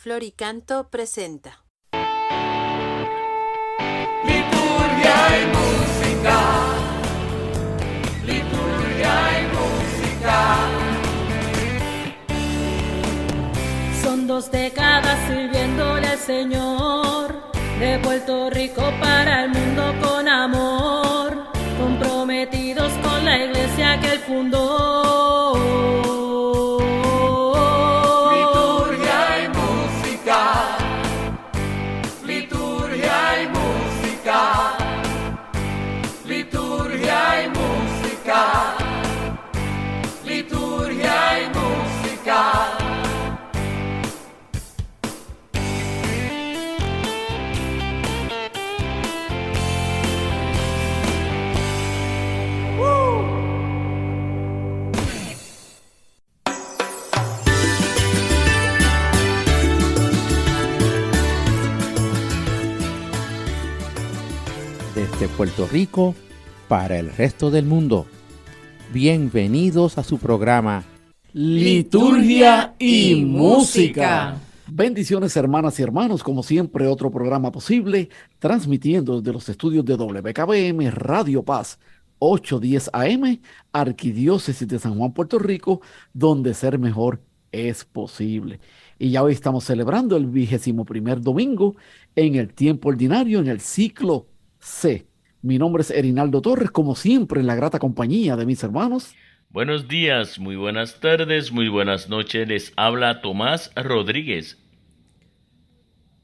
Floricanto presenta. Liturgia y música, liturgia y música. Son 2 décadas sirviéndole al Señor, de Puerto Rico para el mundo con amor, comprometidos con la iglesia que él fundó. Liturgia y música, liturgia y música, liturgia y música, liturgia y música. Desde Puerto Rico para el resto del mundo. Bienvenidos a su programa Liturgia y Música. Bendiciones, hermanas y hermanos, como siempre otro programa posible, transmitiendo desde los estudios de WKBM Radio Paz 810 AM, Arquidiócesis de San Juan, Puerto Rico, donde ser mejor es posible. Y ya hoy estamos celebrando el 21º domingo en el tiempo ordinario, en el ciclo C. Mi nombre es Erinaldo Torres, como siempre en la grata compañía de mis hermanos. Buenos días, muy buenas tardes, muy buenas noches. Les habla Tomás Rodríguez.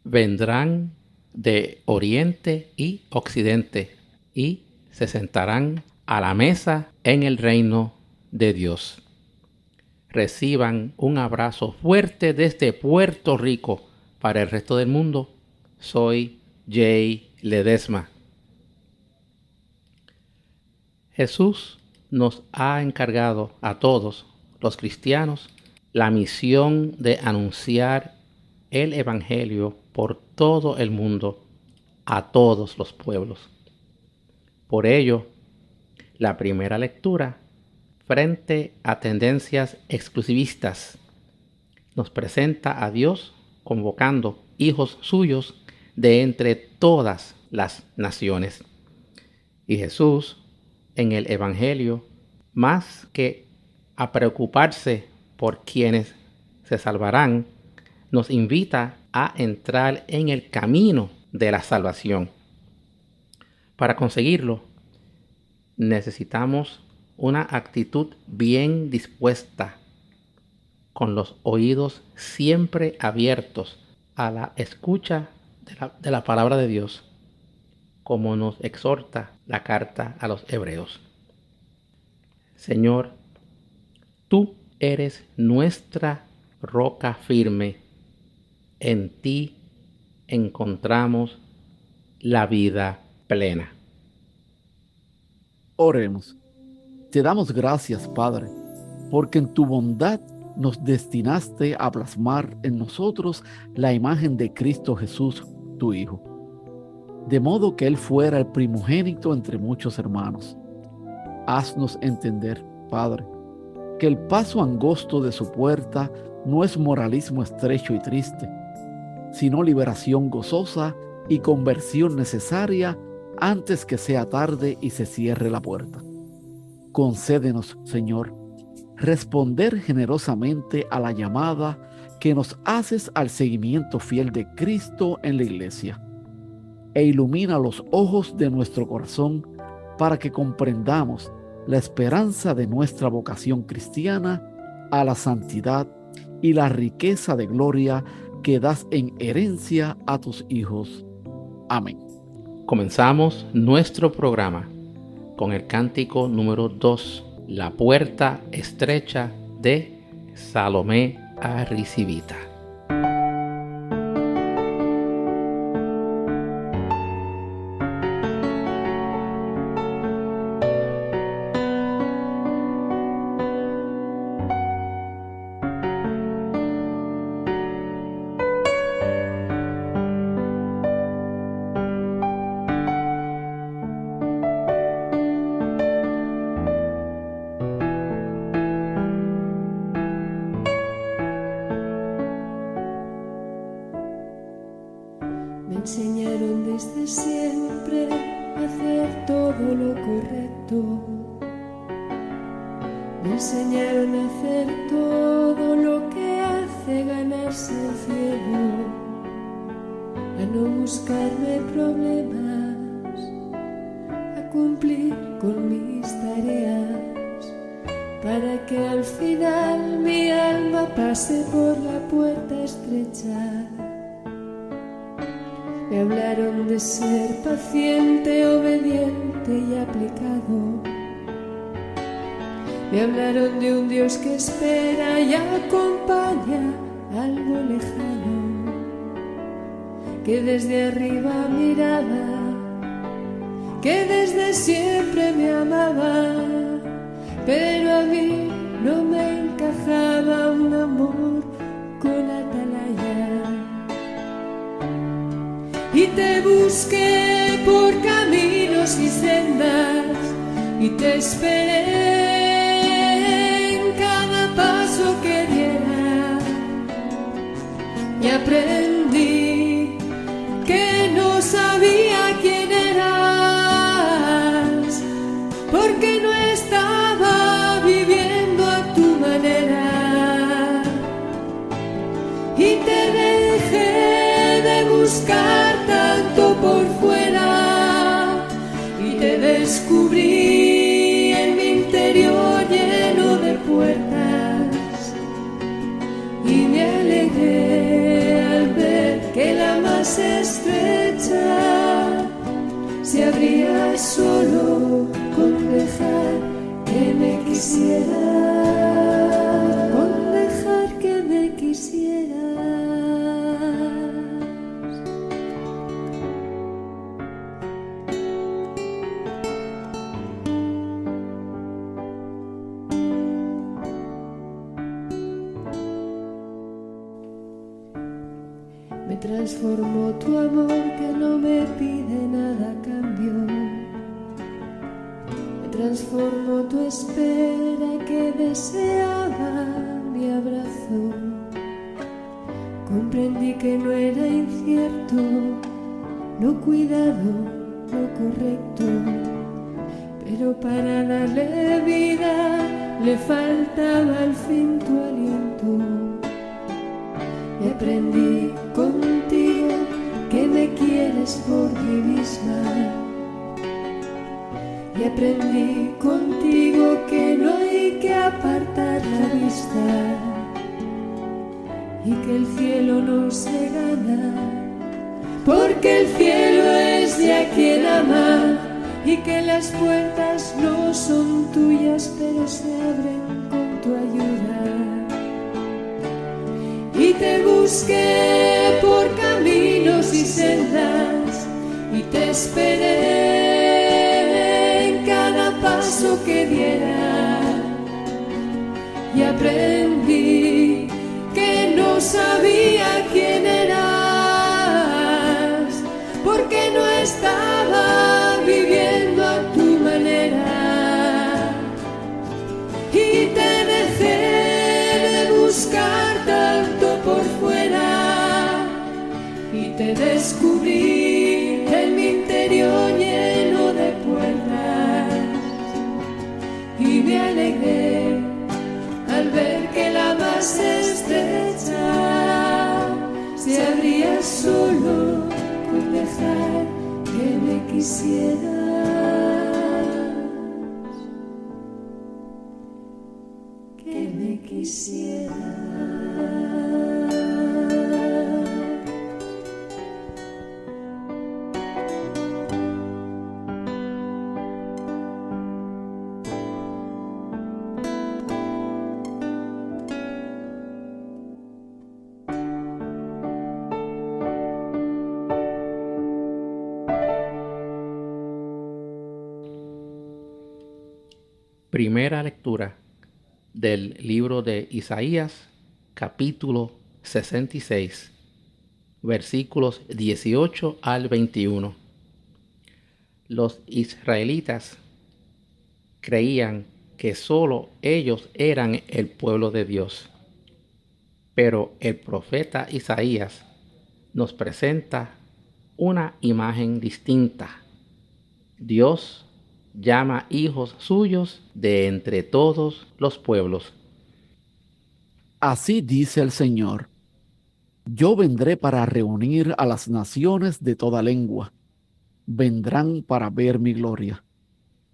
vendrán de oriente y occidente y se sentarán a la mesa en el reino de Dios. Reciban un abrazo fuerte desde Puerto Rico para el resto del mundo. Soy Jay Ledesma. Jesús nos ha encargado a todos los cristianos la misión de anunciar el Evangelio por todo el mundo a todos los pueblos. Por ello, la primera lectura, frente a tendencias exclusivistas, nos presenta a Dios convocando hijos suyos de entre todas las naciones. Y Jesús, en el Evangelio, más que a preocuparse por quienes se salvarán, nos invita a entrar en el camino de la salvación. Para conseguirlo, necesitamos una actitud bien dispuesta, con los oídos siempre abiertos a la escucha de la palabra de Dios, como nos exhorta la carta a los Hebreos. Señor, tú eres nuestra roca firme. En ti encontramos la vida plena. Oremos. Te damos gracias, Padre, porque en tu bondad nos destinaste a plasmar en nosotros la imagen de Cristo Jesús, tu Hijo, de modo que Él fuera el primogénito entre muchos hermanos. Haznos entender, Padre, que el paso angosto de su puerta no es moralismo estrecho y triste, sino liberación gozosa y conversión necesaria antes que sea tarde y se cierre la puerta. Concédenos, Señor, responder generosamente a la llamada que nos haces al seguimiento fiel de Cristo en la Iglesia, e ilumina los ojos de nuestro corazón para que comprendamos la esperanza de nuestra vocación cristiana a la santidad y la riqueza de gloria que das en herencia a tus hijos. Amén. Comenzamos nuestro programa con el cántico número 2, La puerta estrecha, de Salomé Arrizibita. enseñaron desde siempre a hacer todo lo correcto. Me enseñaron a hacer todo lo que hace ganarse el cielo, a no buscarme problemas, a cumplir con mis tareas, para que al final mi alma pase por la puerta estrecha. Me hablaron de ser paciente, obediente y aplicado. Me hablaron de un Dios que espera y acompaña algo lejano, que desde arriba miraba, que desde siempre me amaba, pero a mí no me encajaba un amor con atalaya. Y te busqué por caminos y sendas y te esperé en cada paso que diera, y aprendí que no sabía quién eras, porque no estaba viviendo a tu manera, y te dejé de buscar tanto por fuera, y te descubrí en mi interior lleno de puertas, y me alegré al ver que la más estrecha se abría solo con dejar que me quisiera, con dejar que me quisieras. Me transformó tu amor que no me pide nada a cambio. Me transformó tu espera que deseaba mi abrazo. Comprendí que no era incierto, no cuidado, no correcto, pero para darle vida le faltaba al fin tu aliento. Y aprendí contigo que me quieres por mí misma, y aprendí contigo que no hay que apartar la vista, y que el cielo no se gana, porque el cielo es de a quien ama, y que las puertas no son tuyas pero se abren con tu ayuda. Y te busqué por caminos y sendas y te esperé en cada paso que diera, y aprendí que no sabía quién eras, porque no estaba viviendo a tu manera, y te dejé de buscar tanto por fuera, y te descubrí en mi interior lleno de puertas, y me alegré al ver que la más estrecha se abría solo con dejar que me quisieras, que me quisieras. Primera lectura del libro de Isaías, capítulo 66, versículos 18 al 21. Los israelitas creían que solo ellos eran el pueblo de Dios, pero el profeta Isaías nos presenta una imagen distinta. Dios llama hijos suyos de entre todos los pueblos. Así dice el Señor: yo vendré para reunir a las naciones de toda lengua. Vendrán para ver mi gloria.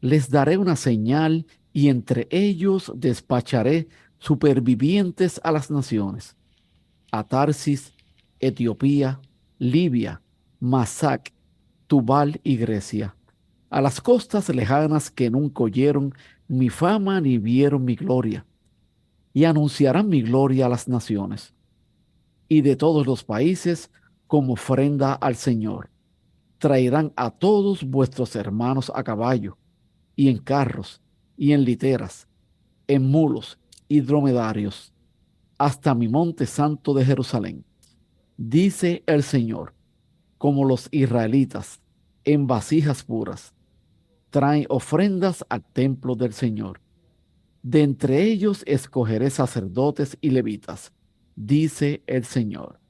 Les daré una señal y entre ellos despacharé supervivientes a las naciones: a Tarsis, Etiopía, Libia, Masac, Tubal y Grecia, a las costas lejanas que nunca oyeron mi fama ni vieron mi gloria, y anunciarán mi gloria a las naciones. Y de todos los países, como ofrenda al Señor, traerán a todos vuestros hermanos a caballo, y en carros, y en literas, en mulos y dromedarios, hasta mi monte santo de Jerusalén. Dice el Señor: como los israelitas, en vasijas puras, traen ofrendas al templo del Señor. De entre ellos escogeré sacerdotes y levitas, dice el Señor.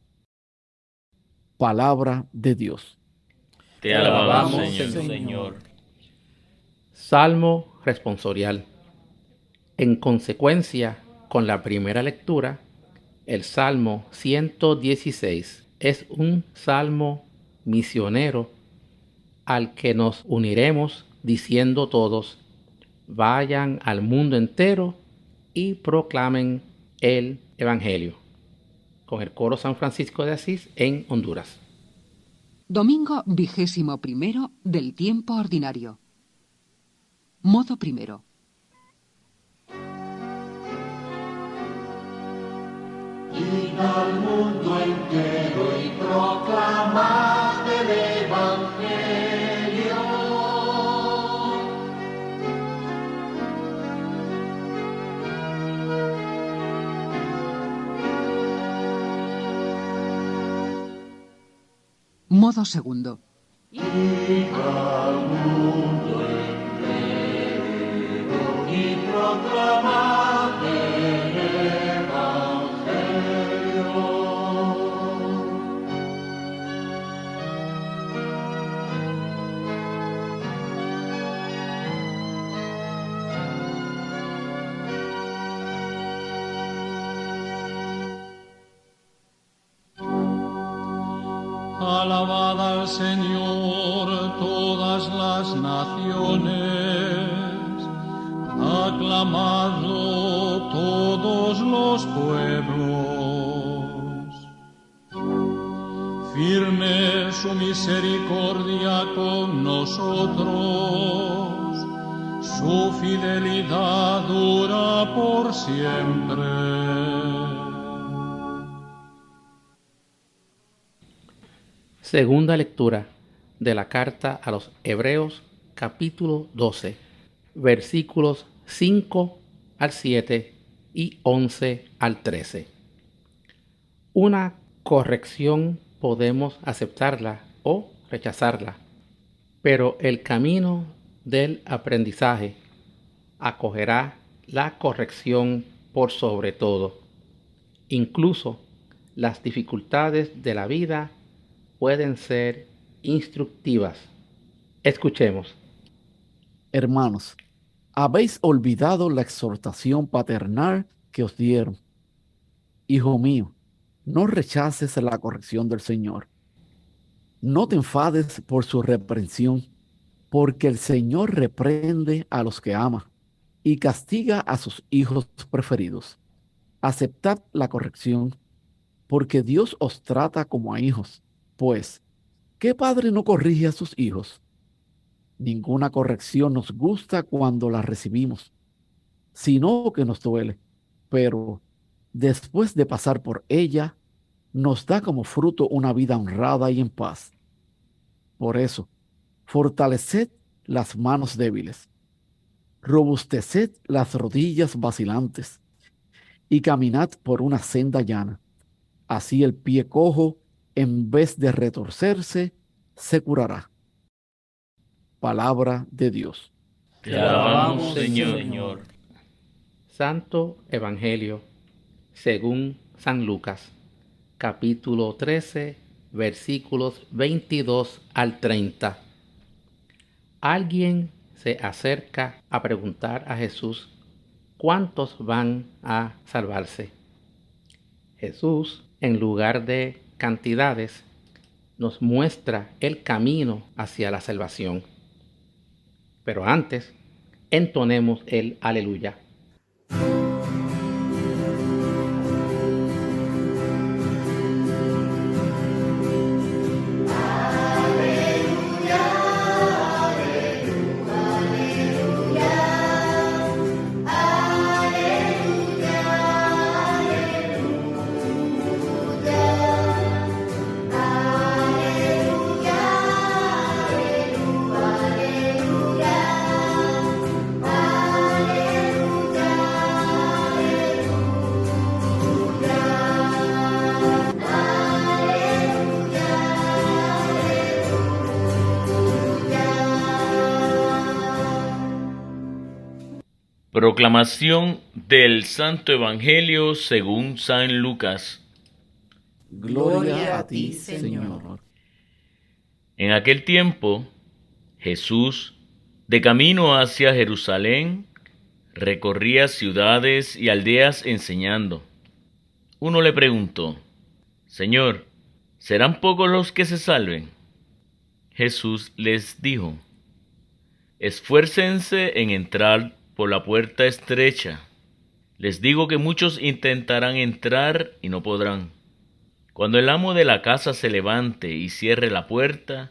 Palabra de Dios. Te alabamos, Señor. Salmo responsorial. En consecuencia con la primera lectura, el Salmo 116 es un salmo misionero al que nos uniremos diciendo todos: vayan al mundo entero y proclamen el Evangelio. Con el coro San Francisco de Asís en Honduras. Domingo 21 del tiempo ordinario. Modo primero. Id al mundo entero y proclamad el Evangelio. Modo segundo. Id al mundo entero y proclamad el Evangelio. Alabad al Señor todas las naciones, aclamadlo todos los pueblos. Firme su misericordia con nosotros, su fidelidad dura por siempre. Segunda lectura de la carta a los Hebreos, capítulo 12, versículos 5 al 7 y 11 al 13. Una corrección podemos aceptarla o rechazarla, pero el camino del aprendizaje acogerá la corrección por sobre todo. Incluso las dificultades de la vida pueden ser instructivas. Escuchemos. Hermanos, habéis olvidado la exhortación paternal que os dieron. Hijo mío, no rechaces la corrección del Señor. No te enfades por su reprensión, porque el Señor reprende a los que ama y castiga a sus hijos preferidos. Aceptad la corrección, porque Dios os trata como a hijos. Pues, ¿qué padre no corrige a sus hijos? Ninguna corrección nos gusta cuando la recibimos, sino que nos duele, pero después de pasar por ella, nos da como fruto una vida honrada y en paz. Por eso, fortaleced las manos débiles, robusteced las rodillas vacilantes y caminad por una senda llana. Así el pie cojo, en vez de retorcerse, se curará. Palabra de Dios. Te alabamos, Señor. Santo Evangelio según San Lucas, capítulo 13, versículos 22 al 30. Alguien se acerca a preguntar a Jesús cuántos van a salvarse. Jesús, en lugar de cantidades, nos muestra el camino hacia la salvación. Pero antes, entonemos el aleluya. Proclamación del Santo Evangelio según San Lucas. Gloria a ti, Señor. En aquel tiempo, Jesús, de camino hacia Jerusalén, recorría ciudades y aldeas enseñando. Uno le preguntó: Señor, ¿serán pocos los que se salven? Jesús les dijo: Esfuércense en entrar por la puerta estrecha. Les digo que muchos intentarán entrar y no podrán. Cuando el amo de la casa se levante y cierre la puerta,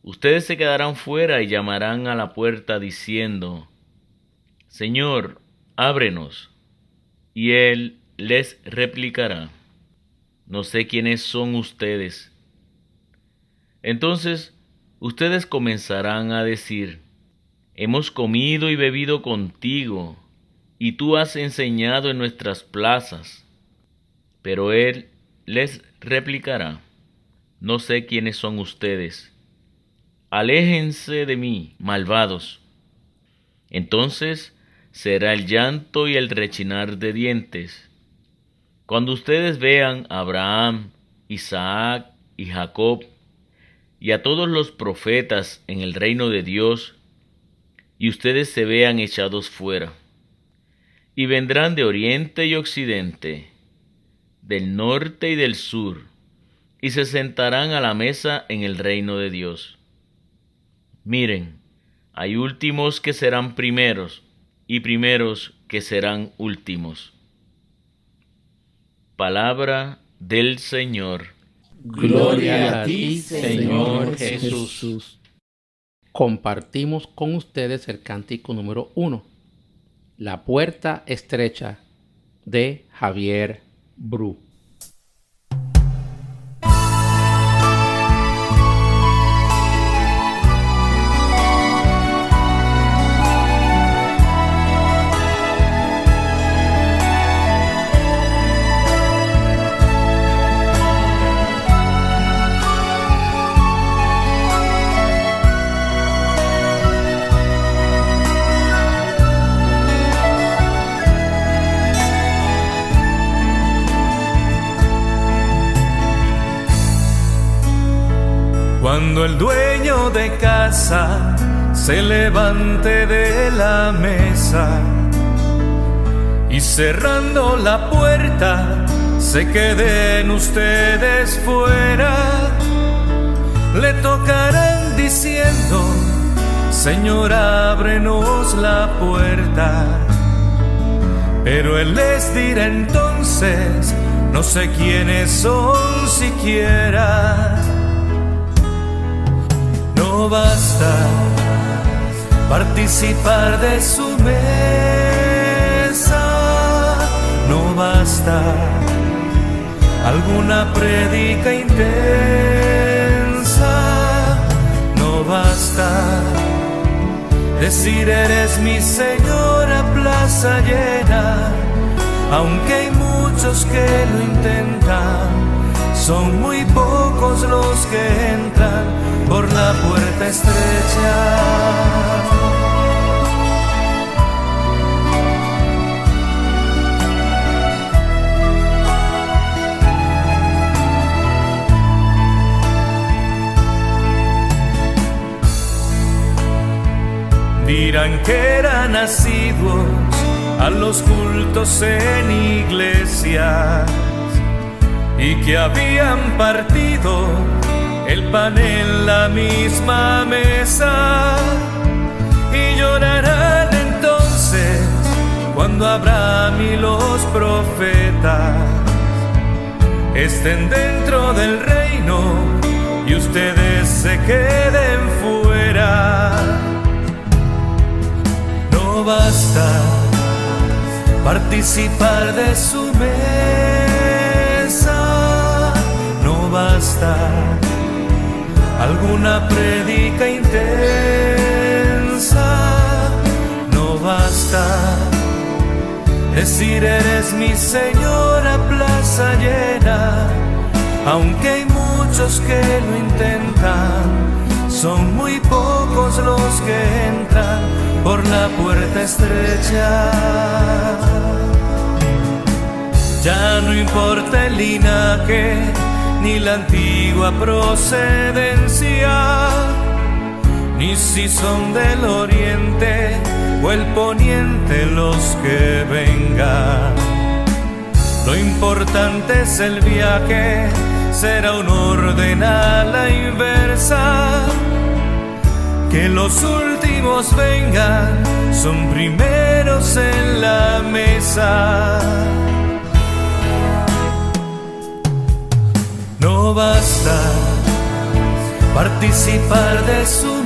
ustedes se quedarán fuera y llamarán a la puerta diciendo: Señor, ábrenos. Y él les replicará: No sé quiénes son ustedes. Entonces ustedes comenzarán a decir: Hemos comido y bebido contigo, y tú has enseñado en nuestras plazas. Pero él les replicará: No sé quiénes son ustedes. Aléjense de mí, malvados. Entonces será el llanto y el rechinar de dientes, cuando ustedes vean a Abraham, Isaac y Jacob, y a todos los profetas en el reino de Dios, y ustedes se vean echados fuera. Y vendrán de oriente y occidente, del norte y del sur, y se sentarán a la mesa en el reino de Dios. Miren, hay últimos que serán primeros, y primeros que serán últimos. Palabra del Señor. Gloria a ti, Señor Jesús. Compartimos con ustedes el cántico número 1, La puerta estrecha, de Javier Bru. Cuando el dueño de casa se levante de la mesa y cerrando la puerta se queden ustedes fuera, le tocarán diciendo: Señor, ábrenos la puerta. Pero él les dirá entonces: no sé quiénes son siquiera. No basta participar de su mesa, no basta alguna prédica intensa, no basta decir eres mi Señor a plaza llena, aunque hay muchos que lo intentan. Son muy pocos los que entran por la puerta estrecha. dirán que eran asiduos a los cultos en iglesias y que habían partido el pan en la misma mesa, y llorarán entonces cuando Abraham y los profetas estén dentro del reino y ustedes se queden fuera. No basta participar de su mesa, no basta alguna prédica intensa, no basta decir eres mi Señor a plaza llena, aunque hay muchos que lo intentan, son muy pocos los que entran por la puerta estrecha. Ya no importa el linaje ni la antigua procedencia, ni si son del oriente o el poniente los que vengan. Lo importante es el viaje, será un orden a la inversa. Que los últimos vengan, son primeros en la mesa. No basta participar de su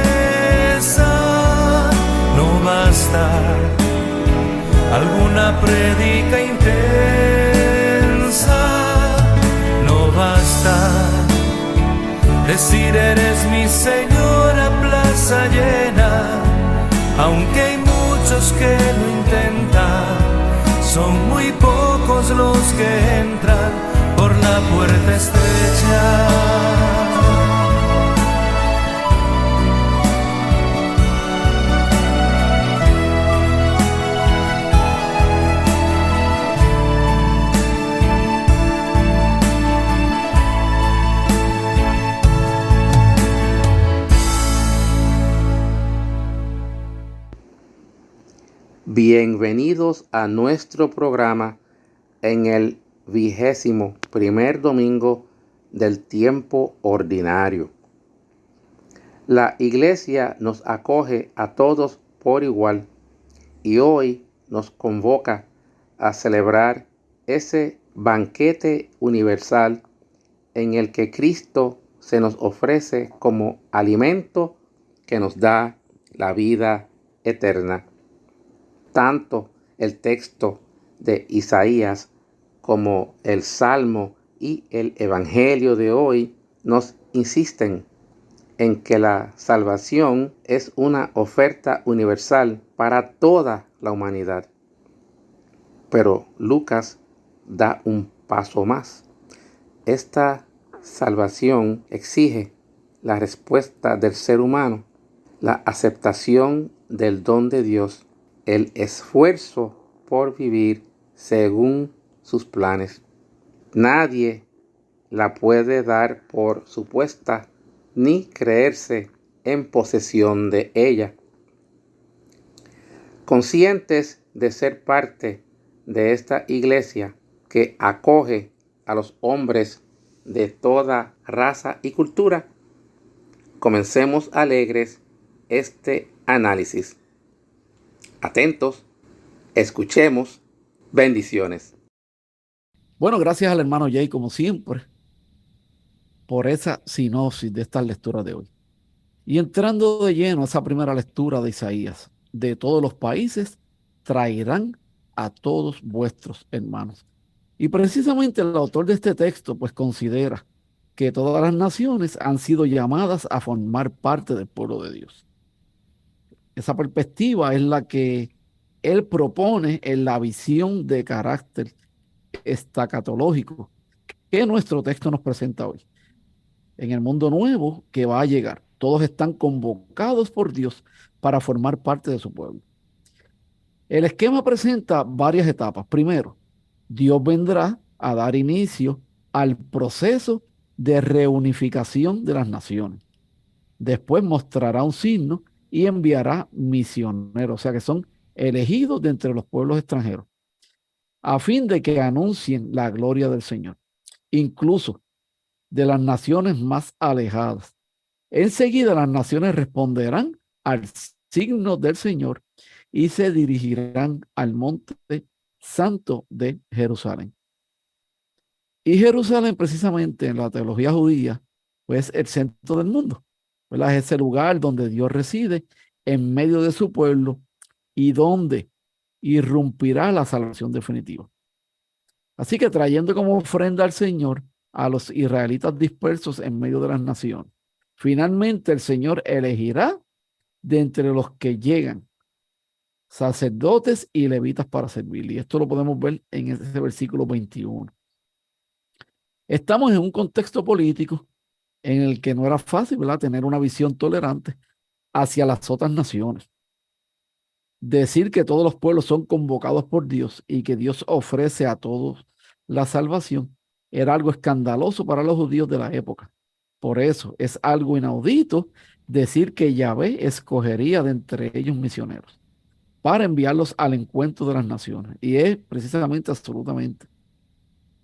mesa, no basta alguna prédica intensa, no basta decir eres mi Señor a plaza llena, aunque hay muchos que lo intentan, son muy pocos los que entran por la puerta estrecha. Bienvenidos a nuestro programa en el 21º domingo del tiempo ordinario. La Iglesia nos acoge a todos por igual y hoy nos convoca a celebrar ese banquete universal en el que Cristo se nos ofrece como alimento que nos da la vida eterna. Tanto el texto de Isaías como el Salmo y el Evangelio de hoy nos insisten en que la salvación es una oferta universal para toda la humanidad. Pero Lucas da un paso más. Esta salvación exige la respuesta del ser humano, la aceptación del don de Dios, el esfuerzo por vivir según sus planes. Nadie la puede dar por supuesta ni creerse en posesión de ella. Conscientes de ser parte de esta iglesia que acoge a los hombres de toda raza y cultura, comencemos alegres este análisis. Atentos, escuchemos, bendiciones. Bueno, gracias al hermano Jay, como siempre, por esa sinopsis de esta lectura de hoy. Y entrando de lleno a esa primera lectura de Isaías, de todos los países traerán a todos vuestros hermanos. Y precisamente el autor de este texto pues considera que todas las naciones han sido llamadas a formar parte del pueblo de Dios. Esa perspectiva es la que él propone en la visión de carácter escatológico que nuestro texto nos presenta hoy. En el mundo nuevo que va a llegar, todos están convocados por Dios para formar parte de su pueblo. El esquema presenta varias etapas. Primero, Dios vendrá a dar inicio al proceso de reunificación de las naciones. Después mostrará un signo y enviará misioneros, o sea que son elegidos de entre los pueblos extranjeros, a fin de que anuncien la gloria del Señor, incluso de las naciones más alejadas. Enseguida las naciones responderán al signo del Señor y se dirigirán al monte santo de Jerusalén. Y Jerusalén, precisamente en la teología judía, pues el centro del mundo, ¿verdad? Es ese lugar donde Dios reside en medio de su pueblo y donde irrumpirá la salvación definitiva. Así que trayendo como ofrenda al Señor a los israelitas dispersos en medio de las naciones, finalmente el Señor elegirá de entre los que llegan sacerdotes y levitas para servir. Y esto lo podemos ver en ese versículo 21. Estamos en un contexto político en el que no era fácil, ¿verdad?, tener una visión tolerante hacia las otras naciones. Decir que todos los pueblos son convocados por Dios y que Dios ofrece a todos la salvación era algo escandaloso para los judíos de la época. Por eso es algo inaudito decir que Yahvé escogería de entre ellos misioneros para enviarlos al encuentro de las naciones. Y es precisamente, absolutamente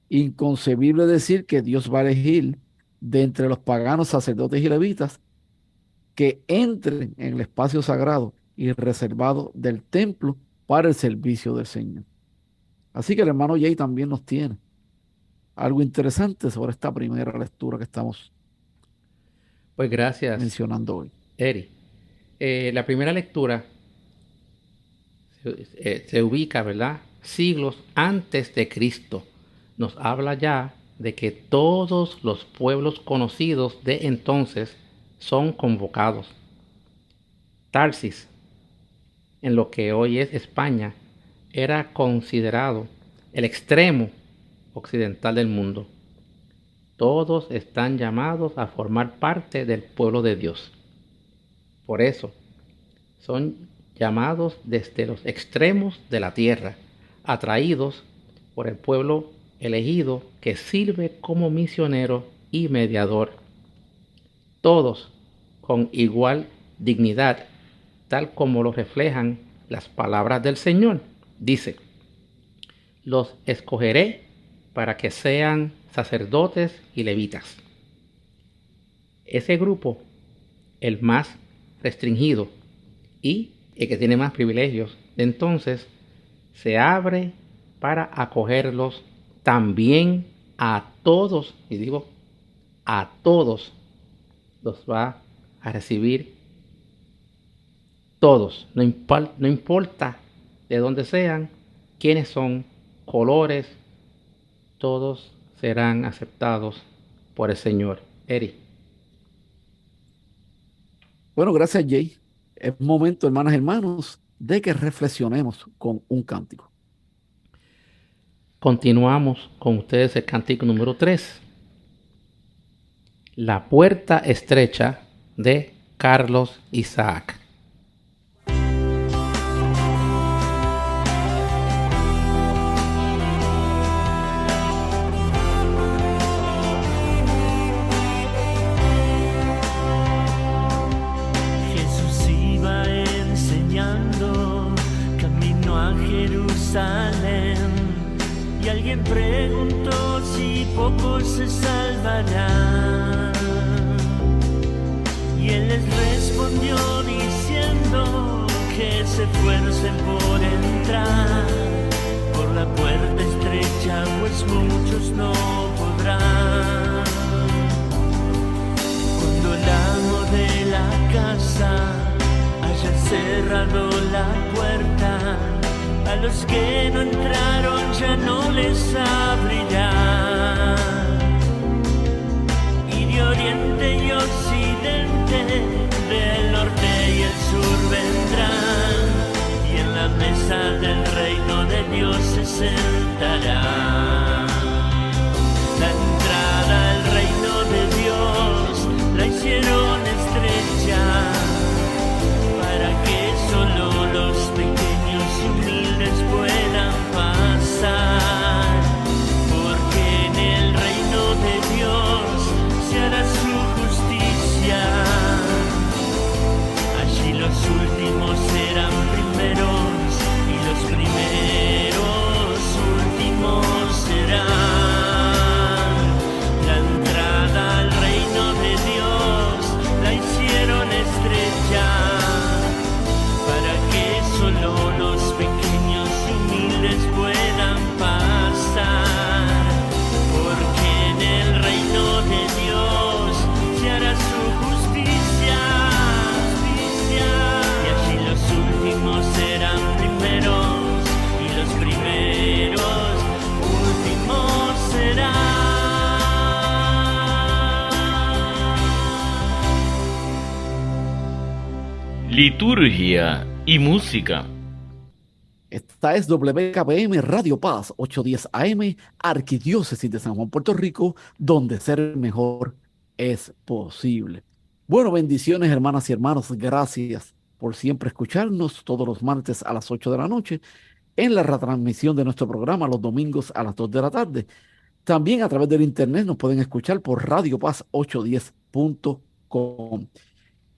inconcebible decir que Dios va a elegir de entre los paganos, sacerdotes y levitas que entren en el espacio sagrado y reservado del templo para el servicio del Señor. Así que el hermano Jay también nos tiene algo interesante sobre esta primera lectura que estamos Pues gracias mencionando hoy. Eri. La primera lectura se ubica, ¿verdad?, siglos antes de Cristo. Nos habla ya de que todos los pueblos conocidos de entonces son convocados. Tarsis, en lo que hoy es España, era considerado el extremo occidental del mundo. Todos están llamados a formar parte del pueblo de Dios. Por eso, son llamados desde los extremos de la tierra, atraídos por el pueblo elegido que sirve como misionero y mediador. Todos con igual dignidad, tal como lo reflejan las palabras del Señor. Dice: los escogeré para que sean sacerdotes y levitas. Ese grupo, el más restringido y el que tiene más privilegios, entonces se abre para acogerlos también a todos, y digo a todos, los va a recibir todos, no importa de dónde sean, quiénes son, colores, todos serán aceptados por el Señor. Eri. Bueno, gracias, Jay. Es momento, hermanas y hermanos, de que reflexionemos con un cántico. Continuamos con ustedes el cántico número 3. La puerta estrecha, de Carlos Isaac. Jesús iba enseñando camino a Jerusalén, y alguien preguntó si pocos se salvarán. Y él les respondió diciendo que se esfuercen por entrar por la puerta estrecha, pues muchos no podrán. Cuando el amo de la casa haya cerrado la puerta, a los que no entraron ya no les abrirá. Y de oriente y occidente, del norte y el sur vendrán, y en la mesa del reino de Dios se sentarán. liturgia y música. Esta es WKBM Radio Paz 810 AM, Arquidiócesis de San Juan, Puerto Rico, donde ser mejor es posible. Bueno, bendiciones hermanas y hermanos, gracias por siempre escucharnos todos los martes a las 8 de la noche, en la retransmisión de nuestro programa los domingos a las 2 de la tarde. También a través del internet nos pueden escuchar por radiopaz810.com.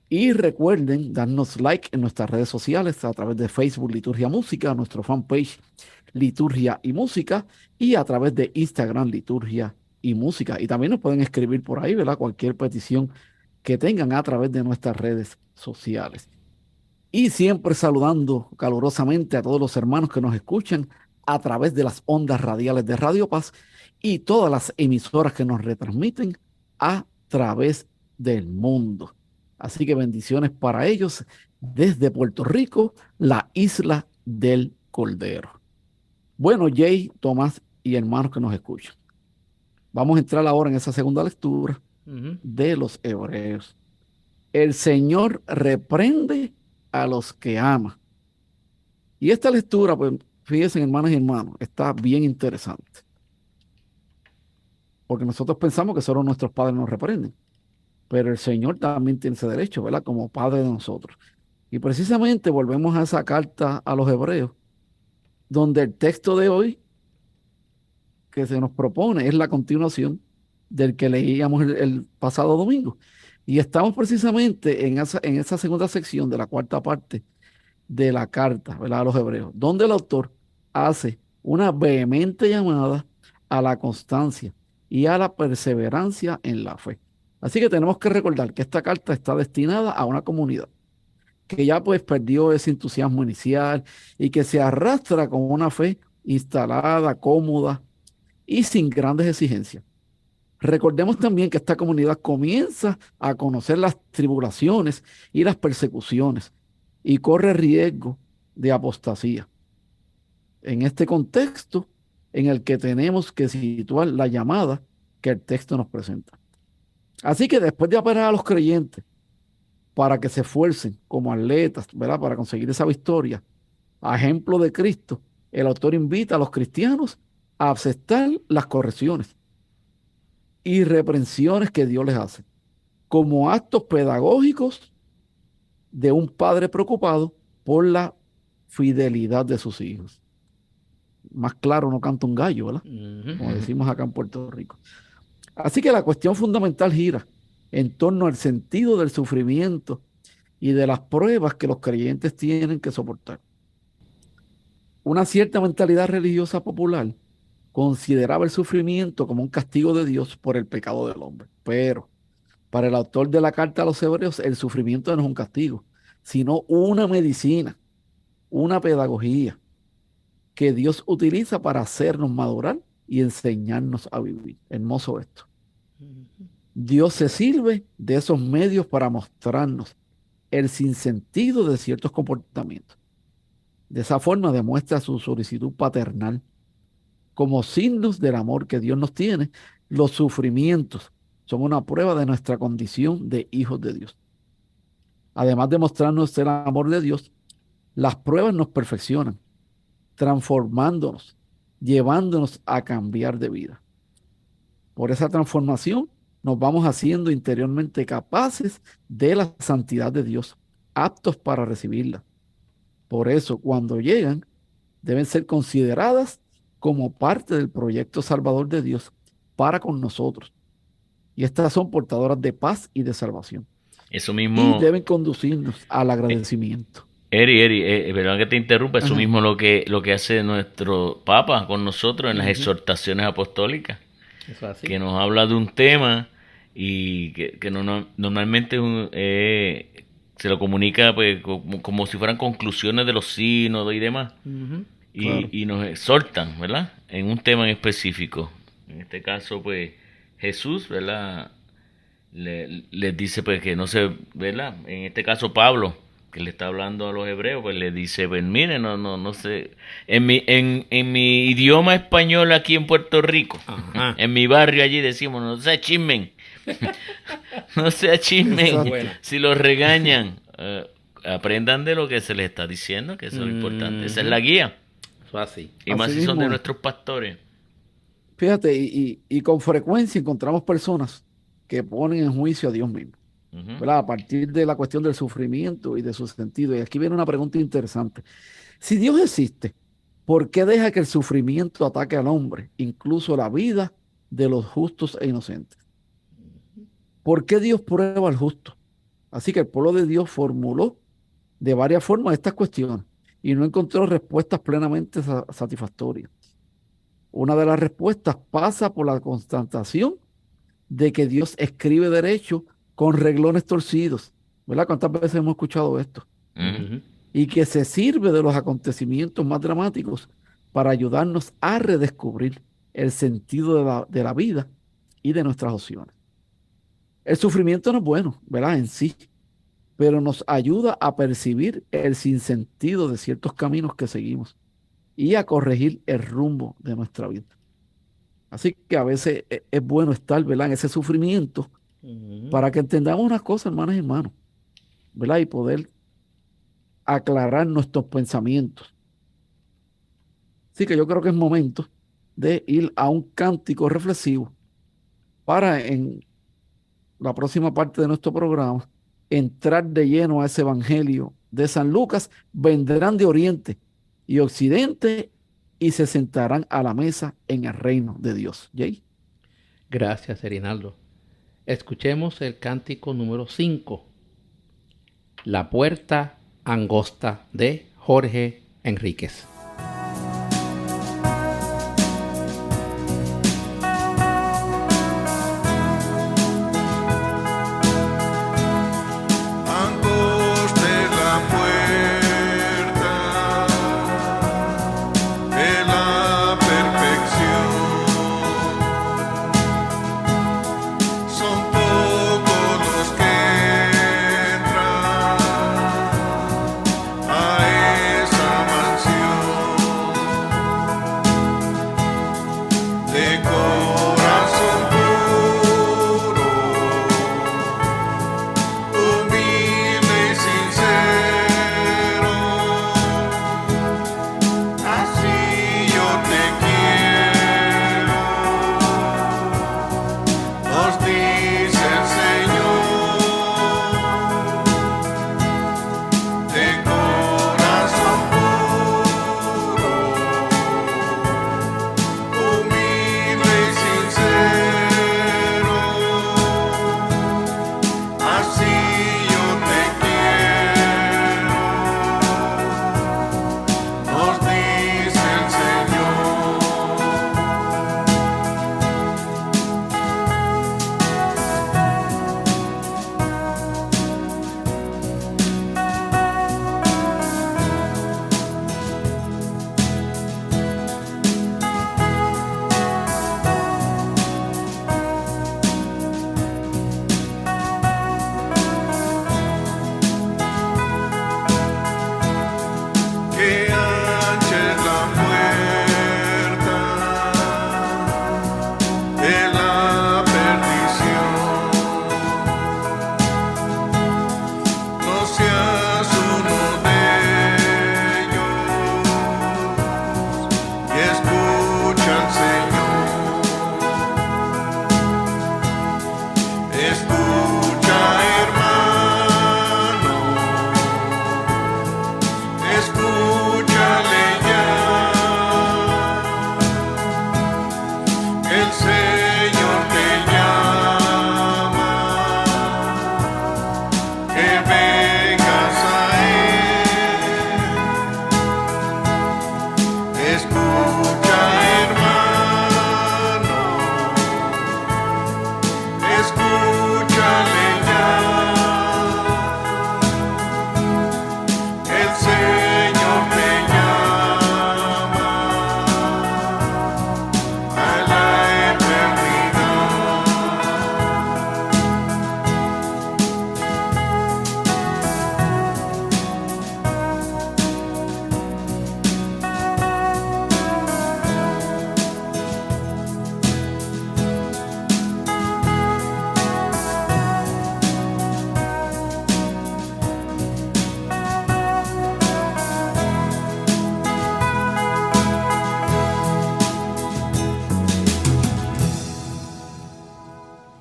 Y recuerden darnos like en nuestras redes sociales a través de Facebook Liturgia Música, nuestro fanpage Liturgia y Música, y a través de Instagram Liturgia y Música. Y también nos pueden escribir por ahí, ¿verdad? Cualquier petición que tengan a través de nuestras redes sociales. Y siempre saludando calurosamente a todos los hermanos que nos escuchan a través de las ondas radiales de Radio Paz y todas las emisoras que nos retransmiten a través del mundo. Así que bendiciones para ellos desde Puerto Rico, la isla del Cordero. Bueno, Jay, Tomás y hermanos que nos escuchan, vamos a entrar ahora en esa segunda lectura de los Hebreos. El Señor reprende a los que ama. Y esta lectura, pues fíjense, hermanas y hermanos, está bien interesante. Porque nosotros pensamos que solo nuestros padres nos reprenden. Pero el Señor también tiene ese derecho, ¿verdad? Como Padre de nosotros. Y precisamente volvemos a esa carta a los Hebreos, donde el texto de hoy que se nos propone es la continuación del que leíamos el pasado domingo. Y estamos precisamente en esa segunda sección de la cuarta parte de la carta, ¿verdad? A los Hebreos, donde el autor hace una vehemente llamada a la constancia y a la perseverancia en la fe. Así que tenemos que recordar que esta carta está destinada a una comunidad que ya pues perdió ese entusiasmo inicial y que se arrastra con una fe instalada, cómoda y sin grandes exigencias. Recordemos también que esta comunidad comienza a conocer las tribulaciones y las persecuciones y corre riesgo de apostasía. En este contexto en el que tenemos que situar la llamada que el texto nos presenta. Así que después de apelar a los creyentes para que se esfuercen como atletas, ¿verdad? Para conseguir esa victoria, a ejemplo de Cristo, el autor invita a los cristianos a aceptar las correcciones y reprensiones que Dios les hace, como actos pedagógicos de un padre preocupado por la fidelidad de sus hijos. Más claro no canta un gallo, ¿verdad? Como decimos acá en Puerto Rico. Así que la cuestión fundamental gira en torno al sentido del sufrimiento y de las pruebas que los creyentes tienen que soportar. Una cierta mentalidad religiosa popular consideraba el sufrimiento como un castigo de Dios por el pecado del hombre. Pero para el autor de la carta a los Hebreos, el sufrimiento no es un castigo, sino una medicina, una pedagogía que Dios utiliza para hacernos madurar y enseñarnos a vivir. Hermoso esto. Dios se sirve de esos medios para mostrarnos el sinsentido de ciertos comportamientos. De esa forma demuestra su solicitud paternal. Como signos del amor que Dios nos tiene, los sufrimientos son una prueba de nuestra condición de hijos de Dios. Además de mostrarnos el amor de Dios, las pruebas nos perfeccionan, transformándonos, llevándonos a cambiar de vida. Por esa transformación nos vamos haciendo interiormente capaces de la santidad de Dios, aptos para recibirla. Por eso, cuando llegan, deben ser consideradas como parte del proyecto salvador de Dios para con nosotros. Y estas son portadoras de paz y de salvación. Eso mismo. Y deben conducirnos al agradecimiento. Eri, perdón que te interrumpa, eso mismo lo que hace nuestro Papa con nosotros en las exhortaciones apostólicas, que nos habla de un tema y que normalmente se lo comunica pues como si fueran conclusiones de los sínodos y demás, y nos exhortan, ¿verdad? En un tema en específico. En este caso, pues Jesús, ¿verdad? Les dice pues que no se, ¿verdad? En este caso Pablo, que le está hablando a los hebreos, pues le dice, pues mire, no sé, en mi idioma español aquí en Puerto Rico, en mi barrio allí decimos, no se achismen, no se achismen, si los regañan, aprendan de lo que se les está diciendo, que eso es lo importante. Esa es Ujú. la guía. Eso así. Y más Así si son de mismo. nuestros pastores. Fíjate, y con frecuencia encontramos personas que ponen en juicio a Dios mismo, Ujú. ¿verdad? A partir de la cuestión del sufrimiento y de su sentido. Y aquí viene una pregunta interesante. Si Dios existe, ¿por qué deja que el sufrimiento ataque al hombre, incluso la vida de los justos e inocentes? ¿Por qué Dios prueba al justo? Así que el pueblo de Dios formuló de varias formas estas cuestiones y no encontró respuestas plenamente satisfactorias. Una de las respuestas pasa por la constatación de que Dios escribe derecho con renglones torcidos, ¿verdad? ¿Cuántas veces hemos escuchado esto? Ujú. Y que se sirve de los acontecimientos más dramáticos para ayudarnos a redescubrir el sentido de la vida y de nuestras opciones. El sufrimiento no es bueno, ¿verdad? En sí, pero nos ayuda a percibir el sinsentido de ciertos caminos que seguimos y a corregir el rumbo de nuestra vida. Así que a veces es bueno estar, ¿verdad?, en ese sufrimiento Ujú. para que entendamos unas cosas, hermanas y hermanos, ¿verdad? Y poder aclarar nuestros pensamientos. Así que yo creo que es momento de ir a un cántico reflexivo para en la próxima parte de nuestro programa entrar de lleno a ese evangelio de San Lucas. Vendrán de oriente y occidente y se sentarán a la mesa en el reino de Dios. ¿Jay? Gracias, Erinaldo. Escuchemos el cántico número 5. La puerta angosta de Jorge Enríquez. Angosta es la puerta de la perfección. Son pocos los que entran a esa mansión de corazón puro, humilde y sincero. Así yo te quiero, nos dice el Señor, de corazón puro, humilde y sincero. Así yo te quiero, nos dice el Señor. Que ancha es la puerta de la perdición. No seas uno de ellos y escucha al Señor. Escucha, hermano. Escúchale ya, el Señor te llama, que vengas a Él. Escucha, hermano, escúchale ya. El Señor te llama a la eternidad.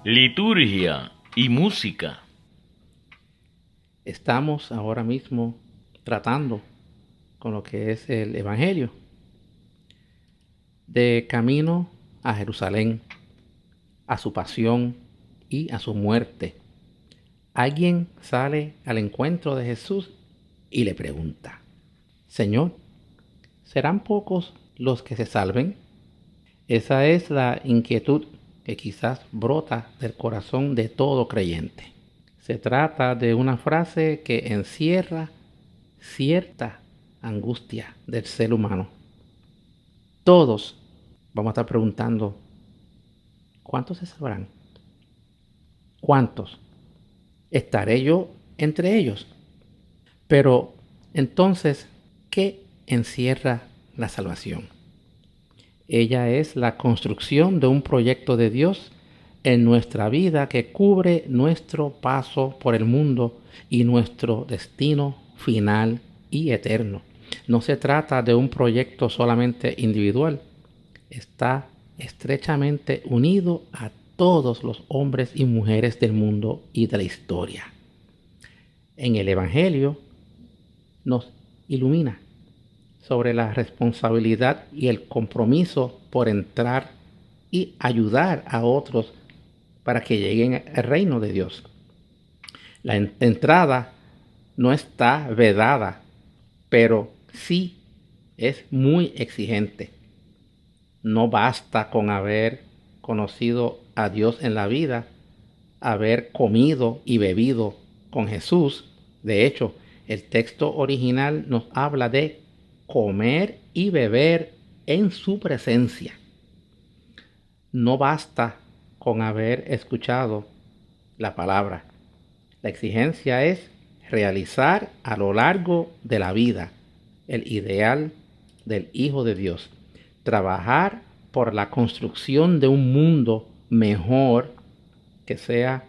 liturgia y música. Estamos ahora mismo tratando con lo que es el Evangelio. De camino a Jerusalén, a su pasión y a su muerte, alguien sale al encuentro de Jesús y le pregunta: Señor, ¿serán pocos los que se salven? Esa es la inquietud que quizás brota del corazón de todo creyente. Se trata de una frase que encierra cierta angustia del ser humano. Todos vamos a estar preguntando: ¿cuántos se salvarán? ¿Cuántos? ¿Estaré yo entre ellos? Pero entonces, ¿qué encierra la salvación? Ella es la construcción de un proyecto de Dios en nuestra vida que cubre nuestro paso por el mundo y nuestro destino final y eterno. No se trata de un proyecto solamente individual. Está estrechamente unido a todos los hombres y mujeres del mundo y de la historia. En el Evangelio nos ilumina sobre la responsabilidad y el compromiso por entrar y ayudar a otros para que lleguen al reino de Dios. La entrada no está vedada, pero sí es muy exigente. No basta con haber conocido a Dios en la vida, haber comido y bebido con Jesús. De hecho, el texto original nos habla de comer y beber en su presencia. No basta con haber escuchado la palabra. La exigencia es realizar a lo largo de la vida el ideal del Hijo de Dios. Trabajar por la construcción de un mundo mejor que sea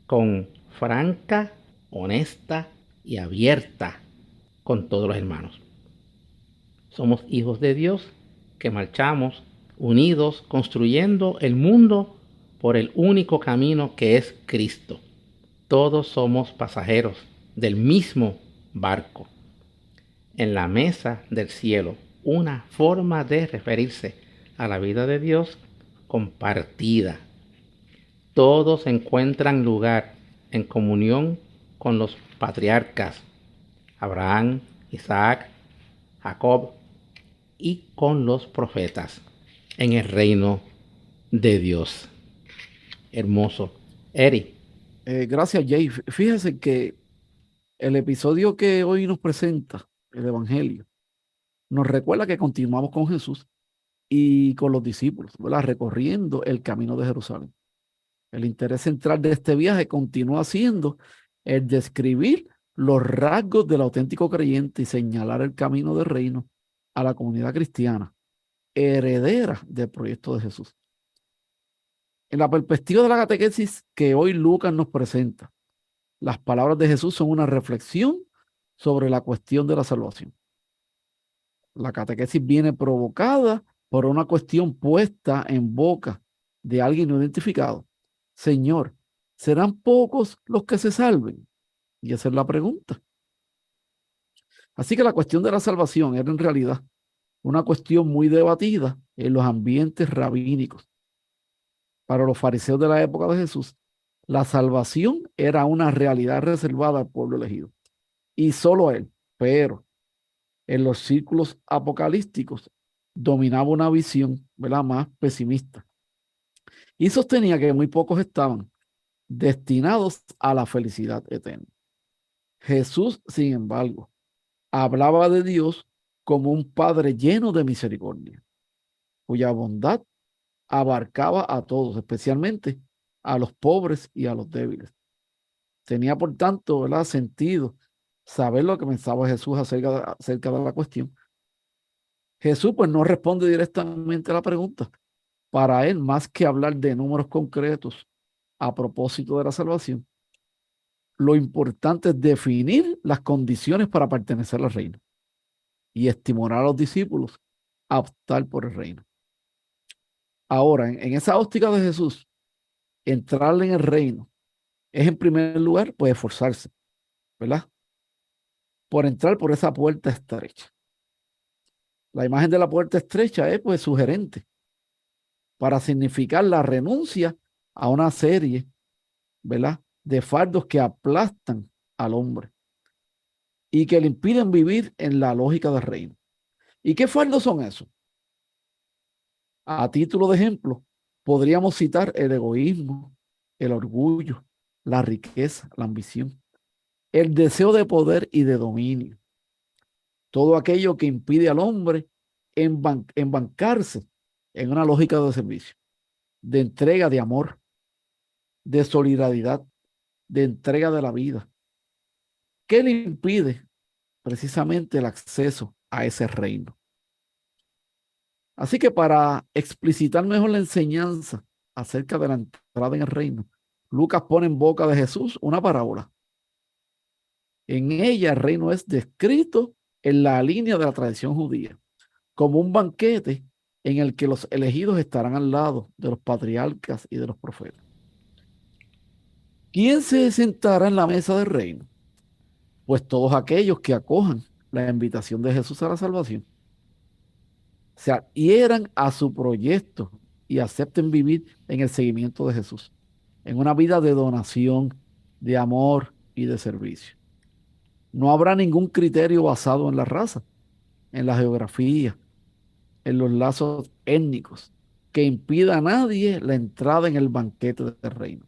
con franca, honesta y abierta con todos los hermanos. Somos hijos de Dios que marchamos unidos construyendo el mundo por el único camino que es Cristo. Todos somos pasajeros del mismo barco. En la mesa del cielo, una forma de referirse a la vida de Dios compartida. Todos encuentran lugar en comunión con los patriarcas Abraham, Isaac, Jacob y con los profetas en el reino de Dios. Hermoso. Eri. Gracias, Jay. Fíjese que el episodio que hoy nos presenta, el Evangelio, nos recuerda que continuamos con Jesús y con los discípulos, ¿verdad? Recorriendo el camino de Jerusalén. El interés central de este viaje continúa siendo el describir los rasgos del auténtico creyente y señalar el camino del reino a la comunidad cristiana, heredera del proyecto de Jesús. En la perspectiva de la catequesis que hoy Lucas nos presenta, las palabras de Jesús son una reflexión sobre la cuestión de la salvación. La catequesis viene provocada por una cuestión puesta en boca de alguien no identificado. Señor, ¿serán pocos los que se salven? Y esa es la pregunta. Así que la cuestión de la salvación era en realidad una cuestión muy debatida en los ambientes rabínicos. Para los fariseos de la época de Jesús, la salvación era una realidad reservada al pueblo elegido y solo a él. Pero en los círculos apocalípticos dominaba una visión, ¿verdad?, más pesimista y sostenía que muy pocos estaban destinados a la felicidad eterna. Jesús, sin embargo, hablaba de Dios como un Padre lleno de misericordia, cuya bondad abarcaba a todos, especialmente a los pobres y a los débiles. Tenía, por tanto, ¿verdad?, sentido saber lo que pensaba Jesús acerca de la cuestión. Jesús pues no responde directamente a la pregunta. Para él, más que hablar de números concretos a propósito de la salvación, lo importante es definir las condiciones para pertenecer al reino y estimular a los discípulos a optar por el reino. Ahora, en esa óptica de Jesús, entrar en el reino es en primer lugar, pues esforzarse, ¿verdad? Por entrar por esa puerta estrecha. La imagen de la puerta estrecha es pues sugerente para significar la renuncia a una serie, ¿verdad?, de fardos que aplastan al hombre y que le impiden vivir en la lógica del reino. ¿Y qué fardos son esos? A título de ejemplo, podríamos citar el egoísmo, el orgullo, la riqueza, la ambición, el deseo de poder y de dominio. Todo aquello que impide al hombre embancarse en una lógica de servicio, de entrega de amor, de solidaridad, de entrega de la vida. ¿Qué le impide? Precisamente el acceso a ese reino. Así que para explicitar mejor la enseñanza acerca de la entrada en el reino, Lucas pone en boca de Jesús una parábola. En ella el reino es descrito en la línea de la tradición judía, como un banquete en el que los elegidos estarán al lado de los patriarcas y de los profetas. ¿Quién se sentará en la mesa del reino? Pues todos aquellos que acojan la invitación de Jesús a la salvación, se adhieran a su proyecto y acepten vivir en el seguimiento de Jesús, en una vida de donación, de amor y de servicio. No habrá ningún criterio basado en la raza, en la geografía, en los lazos étnicos, que impida a nadie la entrada en el banquete del reino.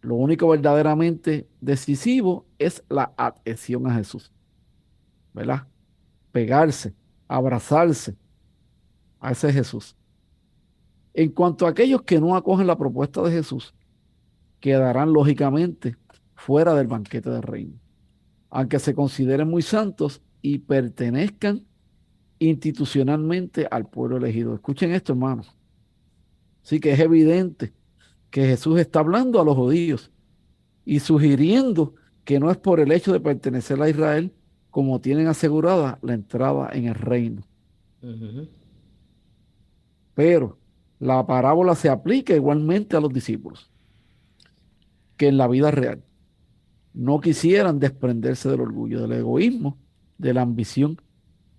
Lo único verdaderamente decisivo es la adhesión a Jesús, ¿verdad? Pegarse, abrazarse a ese Jesús. En cuanto a aquellos que no acogen la propuesta de Jesús, quedarán lógicamente fuera del banquete del reino, aunque se consideren muy santos y pertenezcan institucionalmente al pueblo elegido. Escuchen esto, hermanos. Sí que es evidente que Jesús está hablando a los judíos y sugiriendo que no es por el hecho de pertenecer a Israel como tienen asegurada la entrada en el reino. Pero la parábola se aplica igualmente a los discípulos, que en la vida real no quisieran desprenderse del orgullo, del egoísmo, de la ambición,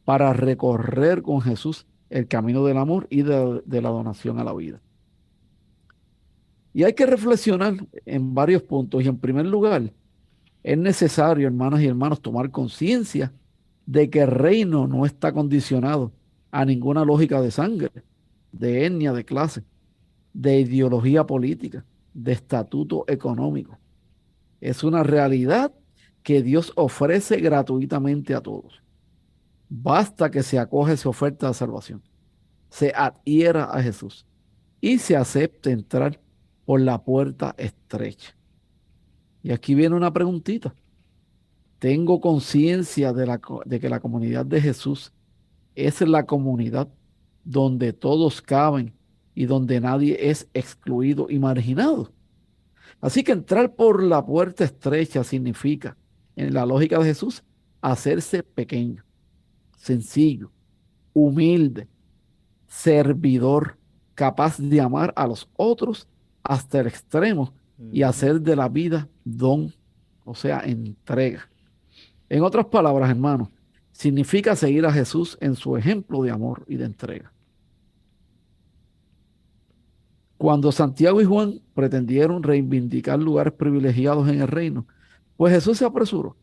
para recorrer con Jesús el camino del amor y de la donación a la vida. Y hay que reflexionar en varios puntos. Y en primer lugar, es necesario, hermanas y hermanos, tomar conciencia de que el reino no está condicionado a ninguna lógica de sangre, de etnia, de clase, de ideología política, de estatuto económico. Es una realidad que Dios ofrece gratuitamente a todos. Basta que se acoge esa oferta de salvación, se adhiera a Jesús y se acepte entrar por la puerta estrecha. Y aquí viene una preguntita. ¿Tengo conciencia de que la comunidad de Jesús es la comunidad donde todos caben y donde nadie es excluido y marginado? Así que entrar por la puerta estrecha significa, en la lógica de Jesús, hacerse pequeño, sencillo, humilde, servidor, capaz de amar a los otros hasta el extremo y hacer de la vida don, o sea, entrega. En otras palabras, hermanos, significa seguir a Jesús en su ejemplo de amor y de entrega. Cuando Santiago y Juan pretendieron reivindicar lugares privilegiados en el reino, pues Jesús se apresuró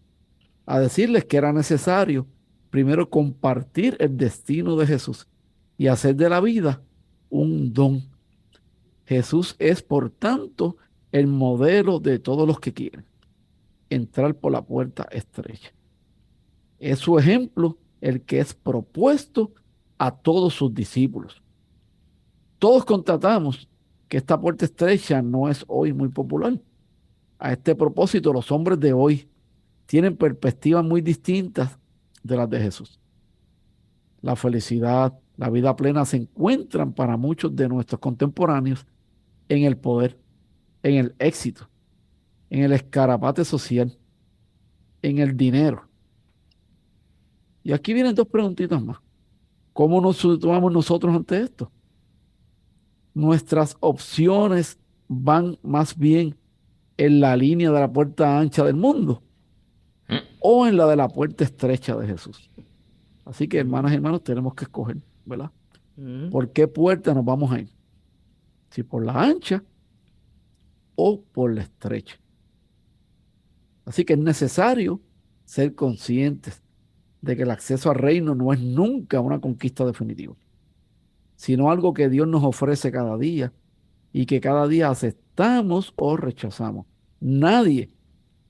a decirles que era necesario primero compartir el destino de Jesús y hacer de la vida un don. Jesús es, por tanto, el modelo de todos los que quieren entrar por la puerta estrecha. Es su ejemplo el que es propuesto a todos sus discípulos. Todos constatamos que esta puerta estrecha no es hoy muy popular. A este propósito, los hombres de hoy tienen perspectivas muy distintas de las de Jesús. La felicidad, la vida plena se encuentran para muchos de nuestros contemporáneos en el poder, en el éxito, en el escaparate social, en el dinero. Y aquí vienen dos preguntitas más. ¿Cómo nos situamos nosotros ante esto? Nuestras opciones van más bien en la línea de la puerta ancha del mundo o en la de la puerta estrecha de Jesús. Así que, hermanas y hermanos, tenemos que escoger, ¿verdad? ¿Por qué puerta nos vamos a ir? Si por la ancha o por la estrecha. Así que es necesario ser conscientes de que el acceso al reino no es nunca una conquista definitiva, sino algo que Dios nos ofrece cada día y que cada día aceptamos o rechazamos. Nadie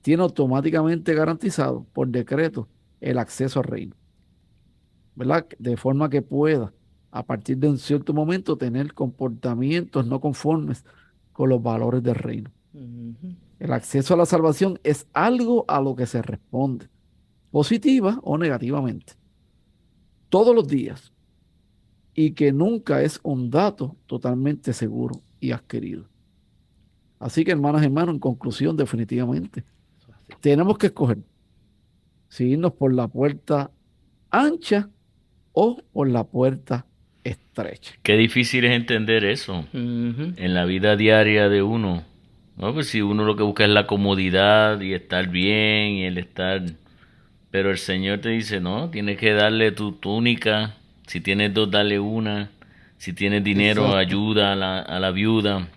tiene automáticamente garantizado por decreto el acceso al reino, ¿verdad? De forma que pueda, a partir de un cierto momento, tener comportamientos no conformes con los valores del reino. El acceso a la salvación es algo a lo que se responde, positiva o negativamente, todos los días, y que nunca es un dato totalmente seguro y adquirido. Así que, hermanas y hermanos, en conclusión, definitivamente, tenemos que escoger si irnos por la puerta ancha o por la puerta estrecha. Qué difícil es entender eso en la vida diaria de uno, ¿no? Pues si uno lo que busca es la comodidad y estar bien y el estar... Pero el Señor te dice, no, tienes que darle tu túnica, si tienes dos, dale una, si tienes dinero, exacto, ayuda a la viuda.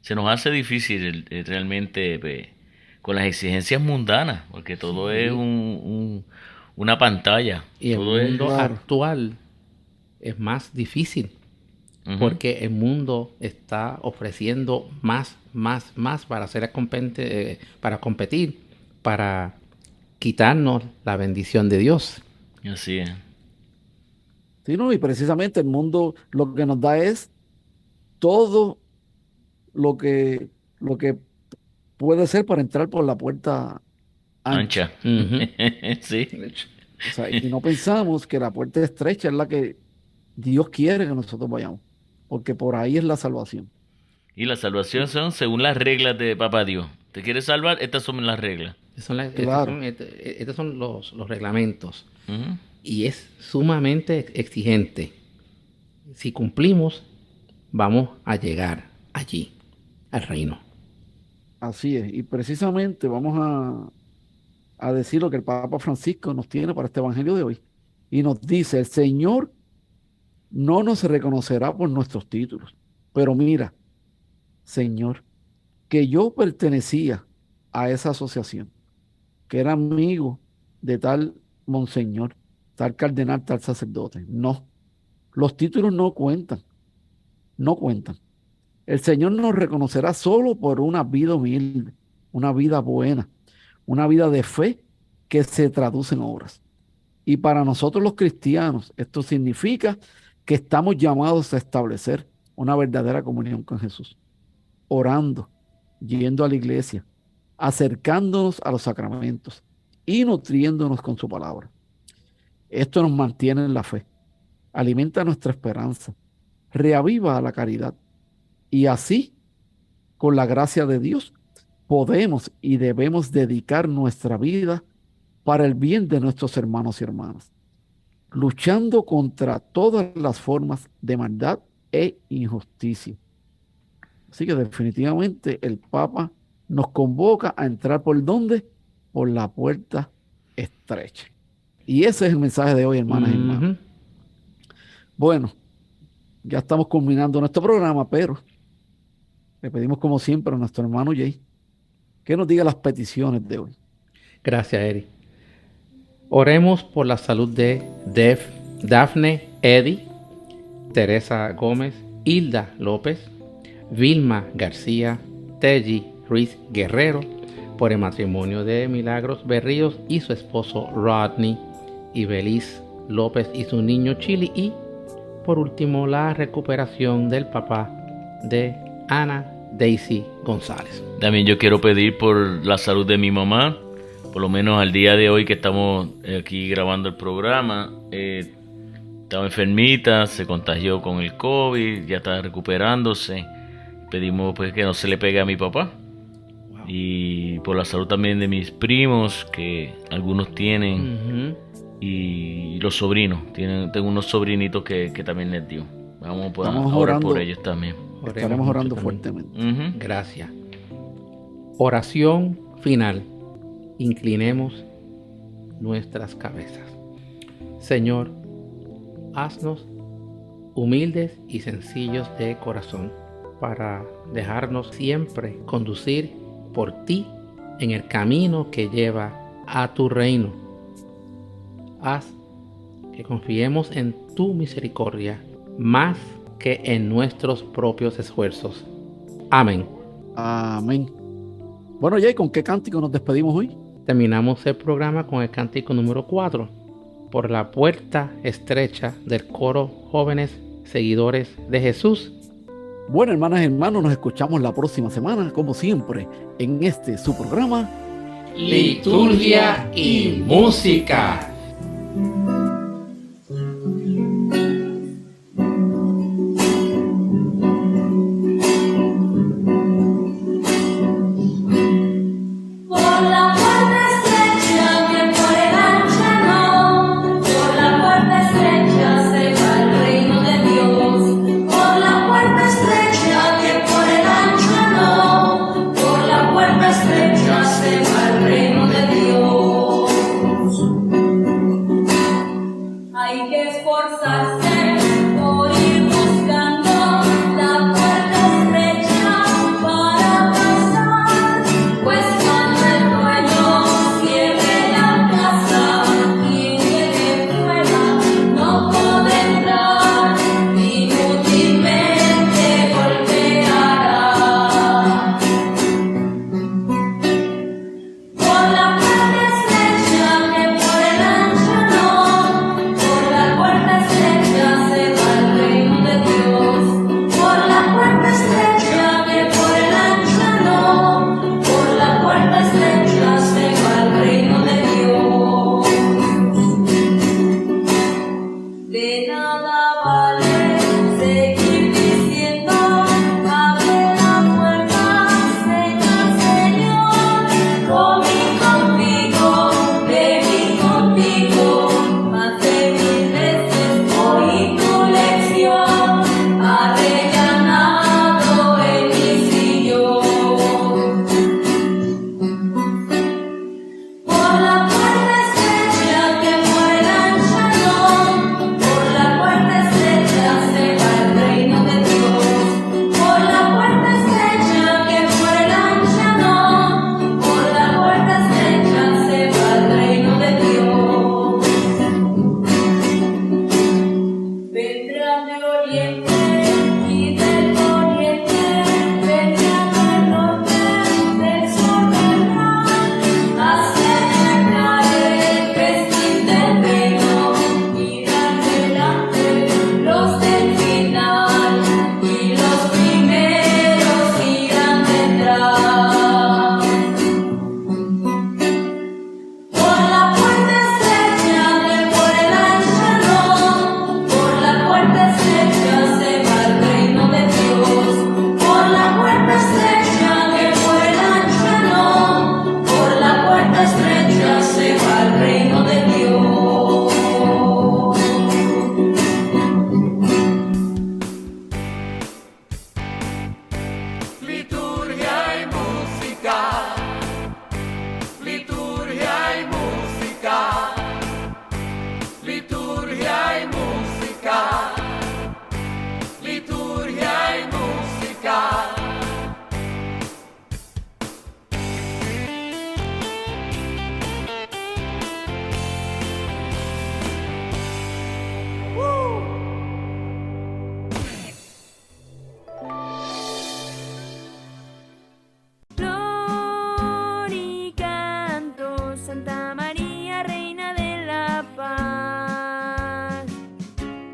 Se nos hace difícil realmente con las exigencias mundanas, porque todo es una pantalla. Y todo el mundo actual es más difícil, porque el mundo está ofreciendo más para competir, para quitarnos la bendición de Dios. Así es. Sí, no, y precisamente el mundo lo que nos da es todo lo que puede ser para entrar por la puerta ancha. Sí. O sea, y no pensamos que la puerta estrecha es la que Dios quiere que nosotros vayamos, porque por ahí es la salvación. Y la salvación son según las reglas de Papá Dios. ¿Te quieres salvar? Estas son las reglas. Estos son los reglamentos. Y es sumamente exigente. Si cumplimos, vamos a llegar allí, al reino. Así es. Y precisamente vamos a decir lo que el Papa Francisco nos tiene para este evangelio de hoy. Y nos dice, el Señor no nos reconocerá por nuestros títulos. Pero mira, Señor, que yo pertenecía a esa asociación, que era amigo de tal monseñor, tal cardenal, tal sacerdote. No, los títulos no cuentan, no cuentan. El Señor nos reconocerá solo por una vida humilde, una vida buena, una vida de fe que se traduce en obras. Y para nosotros los cristianos, esto significa que estamos llamados a establecer una verdadera comunión con Jesús, orando, yendo a la iglesia, acercándonos a los sacramentos y nutriéndonos con su palabra. Esto nos mantiene en la fe, alimenta nuestra esperanza, reaviva la caridad y así, con la gracia de Dios, podemos y debemos dedicar nuestra vida para el bien de nuestros hermanos y hermanas, luchando contra todas las formas de maldad e injusticia. Así que definitivamente el Papa nos convoca a entrar ¿por dónde? Por la puerta estrecha. Y ese es el mensaje de hoy, hermanas y hermanos. Bueno, ya estamos culminando nuestro programa, pero le pedimos como siempre a nuestro hermano Jay que nos diga las peticiones de hoy. Gracias, Eri. Oremos por la salud de Dafne Eddy, Teresa Gómez, Hilda López, Vilma García, Telly Ruiz Guerrero, por el matrimonio de Milagros Berríos y su esposo Rodney, y Belis López y su niño Chili, y por último la recuperación del papá de Ana Daisy González. También yo quiero pedir por la salud de mi mamá, por lo menos al día de hoy que estamos aquí grabando el programa. Estaba enfermita, se contagió con el COVID, ya está recuperándose. Pedimos pues que no se le pegue a mi papá. Wow. Y por la salud también de mis primos, que algunos tienen, y los sobrinos. Tengo unos sobrinitos que también les dio. Podemos orar por ellos también. Estaremos orando fuertemente. Gracias. Oración final. Inclinemos nuestras cabezas. Señor, haznos humildes y sencillos de corazón para dejarnos siempre conducir por ti en el camino que lleva a tu reino. Haz que confiemos en tu misericordia más que en nuestros propios esfuerzos. Amén. Amén. Bueno, Jay, ¿con qué cántico nos despedimos hoy? Terminamos el programa con el cántico número 4. Por la puerta estrecha del coro Jóvenes Seguidores de Jesús. Bueno, hermanas y hermanos, nos escuchamos la próxima semana, como siempre, en su programa Liturgia y Música.